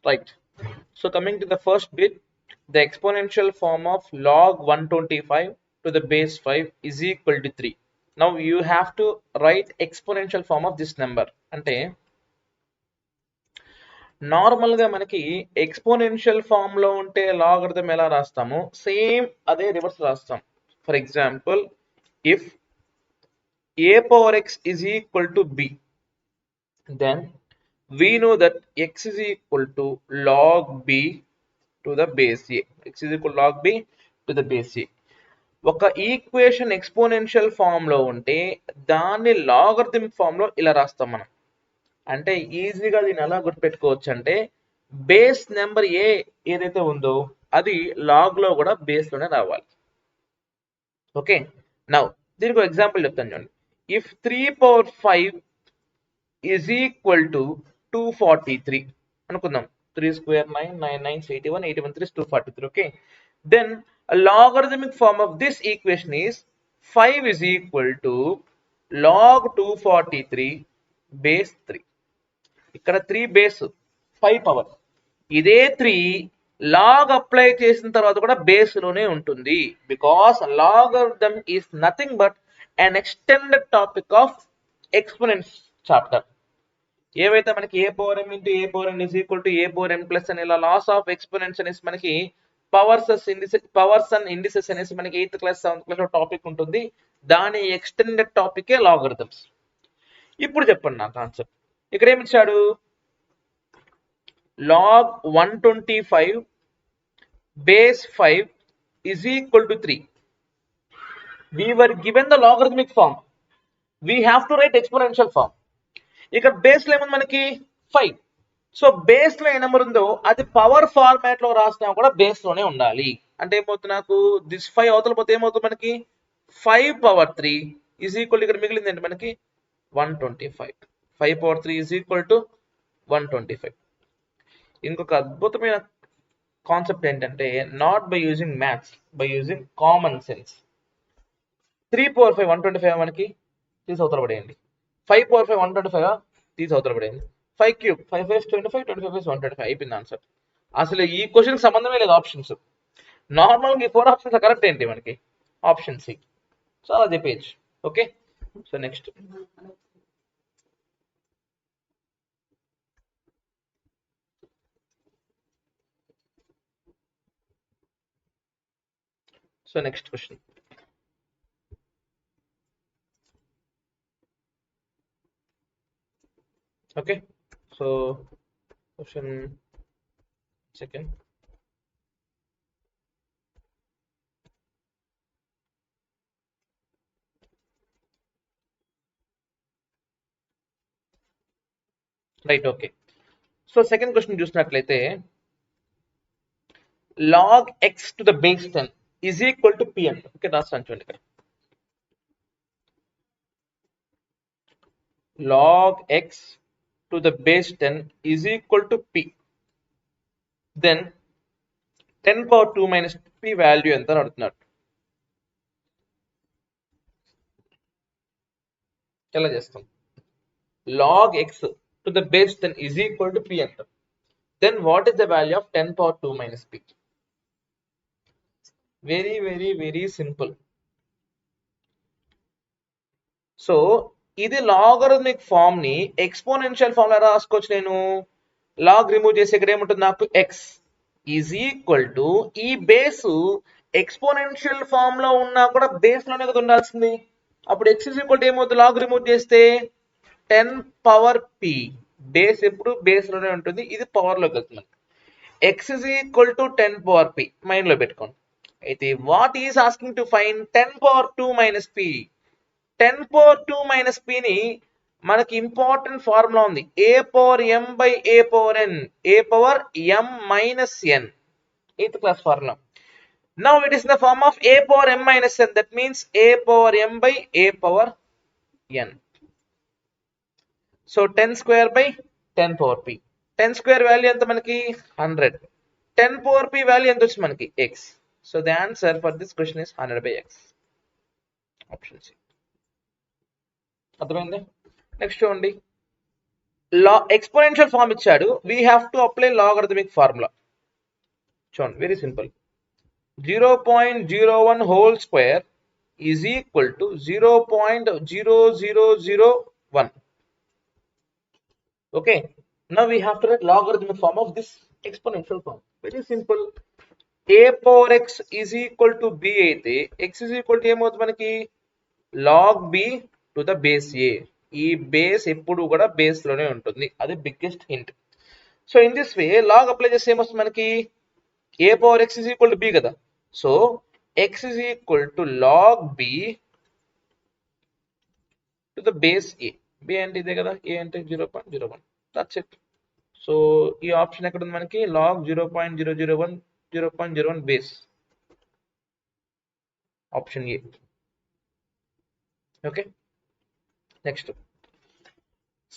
right? So coming to the first bit, the exponential form of log 125 to the base 5 is equal to 3. Now you have to write exponential form of this number. అంటే normal గా మనకి exponential form లో ఉంటే logarithm ఎలా రాస్తామో same అదే reverse రాస్తాం. For example, if a power x is equal to b, then we know that x is equal to log b to the base a. X is equal to log b to the base a. ఒక equation exponential form లో ఉంటే దాన్ని logarithm form లో ఇలా రాస్తాం మనం. అంటే ఈజీగా దీన్ని ఎలా గుర్తుపెట్టుకోవచ్చు అంటే బేస్ నెంబర్ ఏ ఏదైతే ఉందో అది లాగ్ లో కూడా బేస్ లోనే రావాలి. ఓకే, నౌ దీనికి ఒక ఎగ్జాంపుల్ చెప్తాను చూడండి. ఇఫ్ 3/5 is equal to 243 అనుకుందాం. 3 square 9, 9 9 81, 81 3 is 243. Okay, then a logarithmic form of this equation is 5 is equal to log 243 base 3. ఇక్కడ 3 బేస్ 5 పవర్, ఇదే 3 లాగ్ అప్లై చేసిన తర్వాత కూడా బేస్ లోనే ఉంటుంది. Because logarithm is nothing but an extended topic of exponents chapter. ఏవైతే మనకి A power M into A power N is equal to A power N plus అని ఇలా లాస్ ఆఫ్ ఎక్స్పోనెంట్స్ అనేసి మనకి పవర్స్ అండ్ ఇండిసెస్ అనేసి మనకి 8th class 7th class లో topic ఉంటుంది. దాని ఎక్స్టెండెడ్ టాపికే లాగరిథమ్స్. ఇప్పుడు చెప్పండి నా కాన్సెప్ట్. ఇక్కడ ఏమి ఇచ్చాడు? log 125 base 5 is equal to 3. We were given the logarithmic form. We have to write exponential form. ఇక్కడ బేస్ లో ఏముంది మనకి 5. సో బేస్ లో ఏ నెంబర్ ఉందో అది పవర్ ఫార్మాట్ లో రాసినా కూడా బేస్ లోనే ఉండాలి. అంటే ఏమవుతుంది, నాకు దిస్ 5 అవతల పోతే ఏమవుతుంది మనకి 5 power 3 is equal to ఇక్కడ మిగిలింది ఏంటి మనకి 125. 5 power 3 is equal to 125. ఇంకొక అద్భుతమైన కాన్సెప్ట్ ఏంటంటే not by using maths, by using common sense. 3 power 5 125 మనకి తీసి అవతల పడేయండి. 5 power 5 125 తీసి అవతల పడేయండి. 5 cube 5 5 25, 25 125 అయిపోయింది ఆన్సర్. అసలు ఈ క్వశ్చన్ సంబంధమే లేదు ఆప్షన్స్. నార్మల్గా ఈ 4 ఆప్షన్స్ కరెక్ట్ ఏంటి మనకి? Option C. సో అలా చెప్పేయచ్చు. Okay, so next. So next question. Okay, so question second. Right, okay. So second question చూసినట్లయితే log x to the base 10 is equal to p అంటే. ఓకే, రాస్తాను చూడండి ఇక్కడ. log x to the base 10 is equal to p. Then 10 power 2 minus p value ఎంత అని అడుగుతున్నాడు. ఎలా చేస్తాం? log x to the base 10 is equal to p అంటాం. Then what is the value of 10 power 2 minus p? Very very very simple. So ఇది logarithmic form ని exponential form లో రాసుకోవచ్చు. నేను లాగ్ రిమూవ్ చేసి ఇక్కడ ఏముంటుంది నాకు x ఈజ్ ఈక్వల్ టు ఈ బేస్ ఎక్స్పోనెన్షియల్ ఫామ్ లో ఉన్నా కూడా బేస్ లోనే కదా ఉండాల్సింది. అప్పుడు x ఈజ్ ఈక్వల్ టు ఏమవుతుంది? లాగ్ రిమూవ్ చేస్తే 10 పవర్ p. బేస్ ఎప్పుడు బేస్ లోనే ఉంటుంది, ఇది పవర్ లోకి వెళ్తుంది. x is equal to 10 power p mind లో పెట్టుకోండి. అయితే what is asking to find 10 power 2 minus p. 10 power 2 minus p ని మనకి ఇంపార్టెంట్ ఫార్ములా ఉంది, a power m by a power n, a power m minus n, 8th class formula. Now it is in the form of a power m minus n, that means a power m by a power n. So 10 square by 10 power p. 10 square value ఎంత మనకి 100. 10 power p value ఎంత వచ్చింది మనకి x. So the answer for this question is 100 by x. Option C. అర్థమైంది? Next చూడండి, exponential form ఇచ్చాడు, we have to apply logarithmic formula. చూడండి, very simple. 0.01 whole square is equal to 0.0001. Okay, now we have to write logarithmic form of this exponential form. Very simple. A power x is equal to b అయితే x is equal to ఏమవుతుంది మనకి log b to the base a. ఈ base ఎప్పుడు కూడా base లోనే ఉంటుంది, అది biggest hint. So in this way log apply చేస్తే ఏమొస్తుంది మనకి a power x is equal to b కదా. So x is equal to log b to the base a. b అంటే ఇదే కదా, a అంటే 0.01. That's it. సో ఈ option ఎక్కడ ఉంది మనకి, log 0.001 base, option A. Okay, next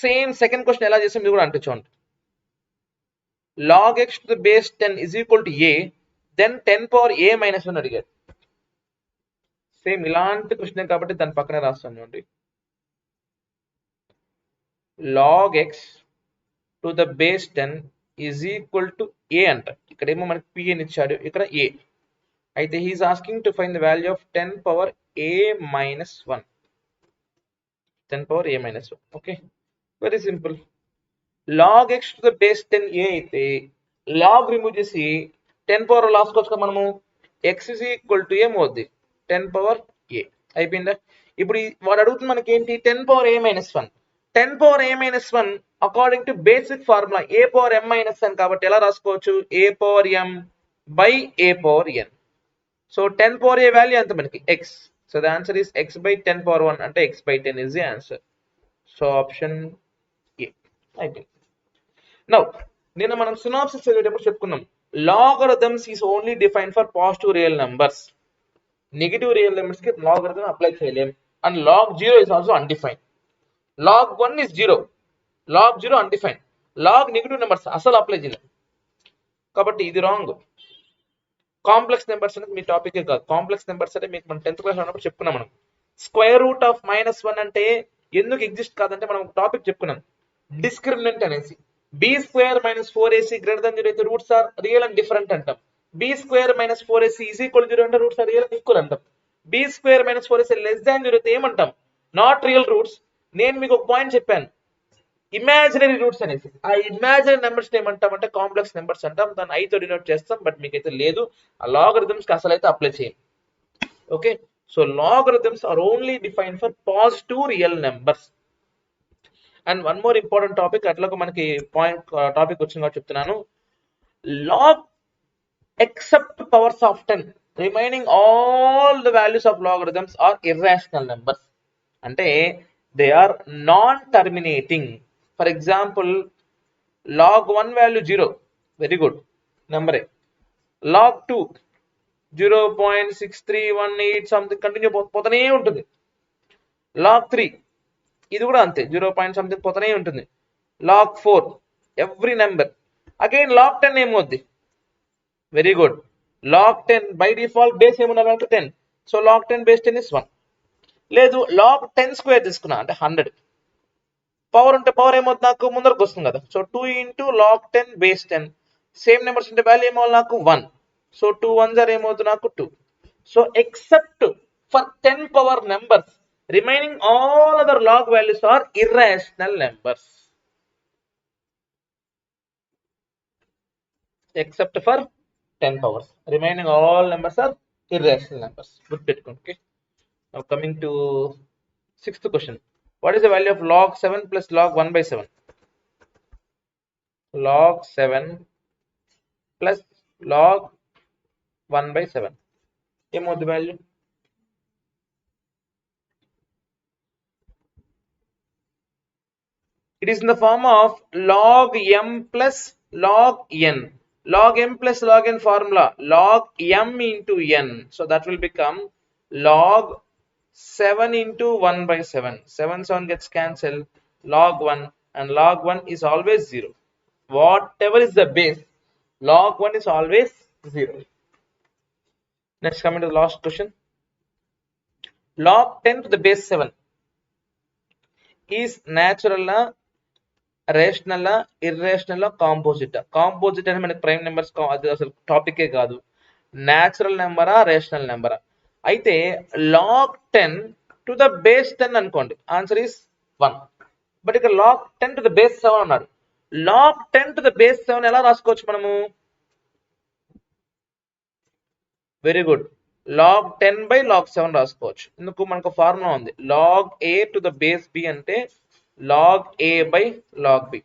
same second question ఎలా చేసాం ఇది కూడా అంటే చూడండి. log x to the base 10 is equal to a, then 10 power a minus 1 అడిగారు. సేమ్ ఇలాంటి క్వశ్చన్ కాబట్టి దాని పక్కనే రాస్తాను చూడండి. log x to the base 10 is equal to a అంట. ఇక్కడేమో మనకి p అని ఇచ్చాడు, ఇక్కడ a. అయితే he is asking to find the value of 10 power a minus 1. 10 power a minus 1. Okay, very simple. log x to the base 10 a అయితే log remove చేసి 10 power లాసుకోవచ్చు కదా మనము. x is equal to ఏమవుద్ది 10 power a. అయిపోయిందా? ఇప్పుడు వాడు అడుగుతుంది మనకి ఏంటి, 10 power a minus 1. 10 power a minus 1 according to basic formula a power m minus n, కాబట్టి ఎలా రాసుకోవచ్చు, a power m by a power n. So 10 power a value ఎంత మనకి x. So the answer is x by 10 power 1 అంటే x by 10 is the answer. So option A అయిపోయింది. Now నిన్న మనం synopsis చదివేటప్పుడు చెప్పుకున్నాం, logarithms is only defined for positive real numbers. Negative real numbers కి logarithm apply చేయలేం. And log 0 is also undefined. log 1 is 0, log 0 undefined. log negative numbers అసలు apply చేయలేం, కాబట్టి ఇది రాంగ్. కాంప్లెక్స్ నెంబర్స్ అనేది మీ టాపిక్ కాదు. కాంప్లెక్స్ నెంబర్స్ అంటే మీకు మనం 10th క్లాస్ ఉన్నప్పుడు చెప్పుకున్నాం మనం. స్క్వేర్ రూట్ ఆఫ్ -1 అంటే ఎందుకు ఎగ్జిస్ట్ కాదంటే మనం టాపిక్ చెప్పుకున్నాం, డిస్క్రిమినెంట్ అనేసి. b square minus 4ac greater than 0 అయితే roots are real and different అంటాం. b square minus 4ac is equal to 0 అంటే roots are real and equal అంటాం. b square minus 4ac less than 0 అయితే ఏమంటాం, not real roots. నేను మీకు ఒక point చెప్పాను, ఇమాజినరీ రూట్స్ అనేసి. ఆ ఇమాజినరీ నెంబర్స్ ఏమంటాం అంటే కాంప్లెక్స్ నెంబర్స్ అంటాం. దాన్ని i తో డినోట్ చేస్తాం, బట్ మీకైతే లేదు. ఆ లాగరిథమ్స్ కి అసలు అయితే అప్లై చేయం. Okay, so logarithms are only defined for positive real numbers. And one more important topic, అట్లా మనకి పాయింట్ టాపిక్ వచ్చింది కాబట్టి చెప్తున్నాను. log except powers of 10 remaining all the values of logarithms are irrational numbers. అంటే they are non terminating. For example, log 1 value 0, very good number. log 2 0.6318 something continue పోతూనే ఉంటుంది. log 3 ఇది కూడా అంతే, 0 పాయింట్ సంథింగ్ పోతూనే ఉంటుంది. log 4 every number. Again log 10 ఏమవుద్ది, very good, log 10 by default base ఏముండాలంటే 10. So log 10 base 10 is 1. లేదు log 10 స్క్వేర్ తీసుకున్నా అంటే 100. పవర్ ఉంటే పవర్ ఏమవుతుంది నాకు ముందరకు వస్తుంది కదా. So 2 into log 10 base 10. Same numbers ఉంటే వాల్యూ ఏమవుతుంది నాకు 1. సో 2 1s are ఏమవుతుంది నాకు 2. So except for 10 power numbers remaining all other log values are irrational numbers. Except for 10 powers, remaining all numbers are irrational numbers. Good pettukondi. Okay, now coming to 6th question. What is the value of log 7 plus log 1 by 7? log 7 plus log 1 by 7 what the value? It is in the form of log m plus log n. Log m plus log n formula, log m into n. So that will become log 7 into 1 by 7. 7 7 gets cancelled. Log 1, and log 1 is always 0. Whatever is the base, log 1 is always 0. Next, coming to the last question. Log 10 to the base 7 is natural rational irrational composite. Composite అంటే మనకి prime numbers అది అసలు టాపికే కాదు. Natural నెంబరా rational నెంబరా? అయితే log 10 to the base 10 అనుకోండి, ఆన్సర్ ఈస్ 1. బట్ ఇక్కడ లాగ్ 10 టు ద బేస్ 7 అన్నాడు. లాగ్ 10 టు ద బేస్ 7 ఎలా రాసుకోవచ్చు మనము? Very good, log 10 by log 7 రాసుకోవచ్చు. ఎందుకు? మనకు ఫార్ములా ఉంది, log A to the base B అంటే log A by log B.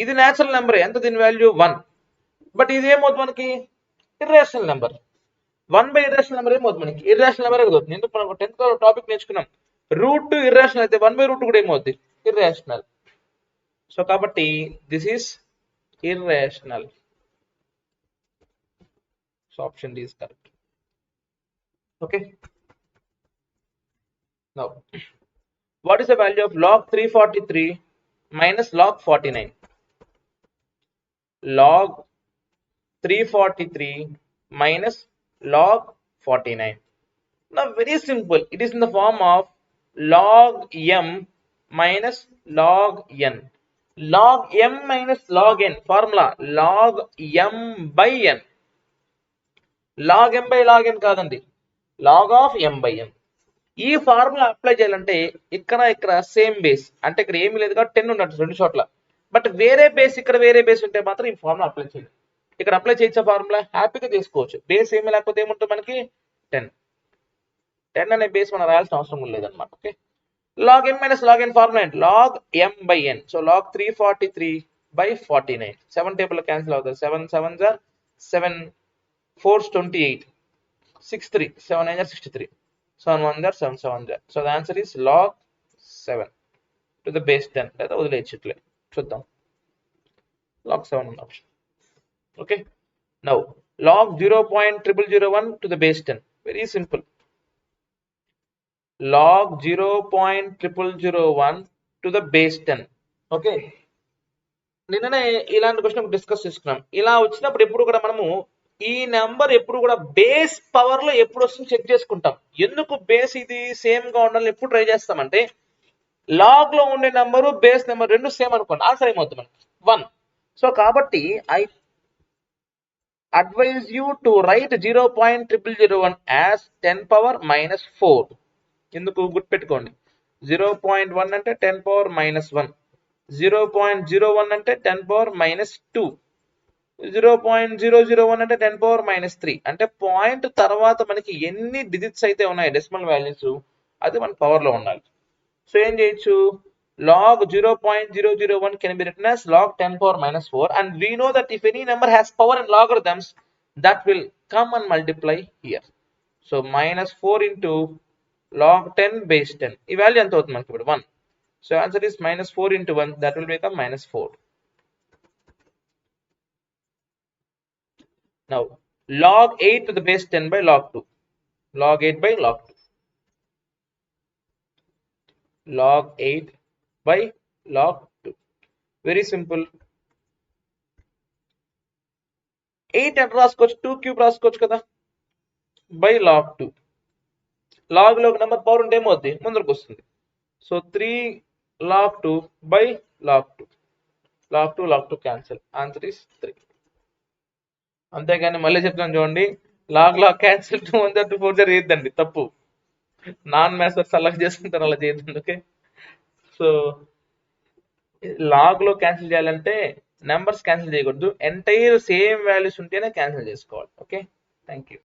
ఇది న్యాచురల్ నెంబర్, ఎంత దీని వాల్యూ 1. బట్ ఇది ఏమవుతుంది మనకి? Irrational number. 1 by irrational number ఏమవుతుంది మనకి? ఇర్రేషనల్ నెంబర్ అవుతుంది. ఎందుకు? మనం 10th టాపిక్ నేర్చుకున్నాం, రూట్ ఇర్రేషనల్ అయితే 1 బై రూట్ కూడా ఏమవుతుంది? ఇర్రేషనల్. సో కాబట్టి this is irrational. So option D is correct. Okay. Now, what is the value of log 343 minus log 49? Log 343 minus log 49. Now, very simple. It is in the form of log m minus log n. Log m minus log n. Formula log m by n. Log m by log n కాదండి, log of m by n. ఈ formula apply చేయాలంటే ఇక్కడ same base, అంటే ఇక్కడ ఏమి లేదు కాబట్టి 10 ఉన్నట్టు రెండు చోట్ల. బట్ వేరే బేస్, ఇక్కడ వేరే బేస్ ఉంటే మాత్రం ఈ ఫార్ములా అప్లై చేయాలి. ఇక్కడ అప్లై చేయొచ్చా ఫార్ములా? హ్యాపీగా చేసుకోవచ్చు. బేస్ ఏమి లేకపోతే ఏముంటుంది మనకి? 10. 10 అనే బేస్ మనం రాయాల్సిన అవసరం లేదన్నమాట. Okay. Log m minus log n formula ఏంటి? Log m by n. So log 343 by 49. 7 table cancel అవుతుంది. 7 7 జా 7 4 28 6 3 7 9 63. 7 1 jar 7 7 jar. So the answer is log 7 to the base 10. లేదా వదిలేయచ్చు ఇట్లే, చూద్దాం. log 7 ఉన్న option. Okay. Now log 0.0001 to the base 10. Very simple. log 0.0001 to the base 10. Okay. నిన్ననే ఇలాంటి question discuss చేసుకున్నాం. ఇలా వచ్చినప్పుడు ఎప్పుడు కూడా మనము ఈ నెంబర్ ఎప్పుడు కూడా బేస్ పవర్ లో ఎప్పుడు వస్తుంది చెక్ చేసుకుంటాం. ఎందుకు బేస్ ఇది సేమ్ గా ఉండాలని ఎప్పుడు ట్రై చేస్తామంటే, లాగ్ లో ఉండే నెంబరు బేస్ నెంబర్ రెండు సేమ్ అనుకోండి, ఆన్సర్ ఏమవుతుంది మనకి? 1. సో కాబట్టి I advise you to write 0.0001 as 10 power minus 4. ఎందుకు? గుర్తుపెట్టుకోండి, 0.1 అంటే 10 పవర్ మైనస్ 1, 0.01 అంటే 10 పవర్ మైనస్ 2, 0.001 అంటే 10 పవర్ మైనస్ 3. అంటే పాయింట్ తర్వాత మనకి ఎన్ని డిజిట్స్ అయితే ఉన్నాయి డెసిమల్ వాల్యూస్, అది మన పవర్ లో ఉండాలి. సో ఏం చేయొచ్చు? log 0.001 can be written as log 10 power minus 4, and we know that if any number has power in logarithms, that will come and multiply here. So minus 4 into log 10 base 10. ఈ value ఎంత అవుతుంది మనకి ఇప్పుడు? 1. So answer is minus 4 into 1, that will become minus 4. Now log 8 to the base 10 by log 2. Log 8 by log 2. Log 8 by log 2. Very simple. 8 ఎంత రాసుకోవచ్చు? 2 cube రాసుకోవచ్చు కదా, by log 2. Log లో ఒక నెంబర్ పవర్ ఉంటే ఏమవుద్ది? ముందరకు వస్తుంది. So 3 log 2 by log 2. log 2 log 2 cancel. Answer is 3. అంతేగాని మళ్ళీ చెప్తాను చూడండి, లాగ్ క్యాన్సిల్ 2 1 2 4 చేయొద్దండి, తప్పు. నాన్ మ్యాథ్స్ అలా చేసుకుంటారు, అలా చేయొద్దండి. ఓకే. సో లాగ్ లో క్యాన్సిల్ చేయాలంటే నెంబర్స్ క్యాన్సిల్ చేయకూడదు, ఎంటైర్ సేమ్ వాల్యూస్ ఉంటేనే క్యాన్సిల్ చేసుకోవాలి. ఓకే. Thank you.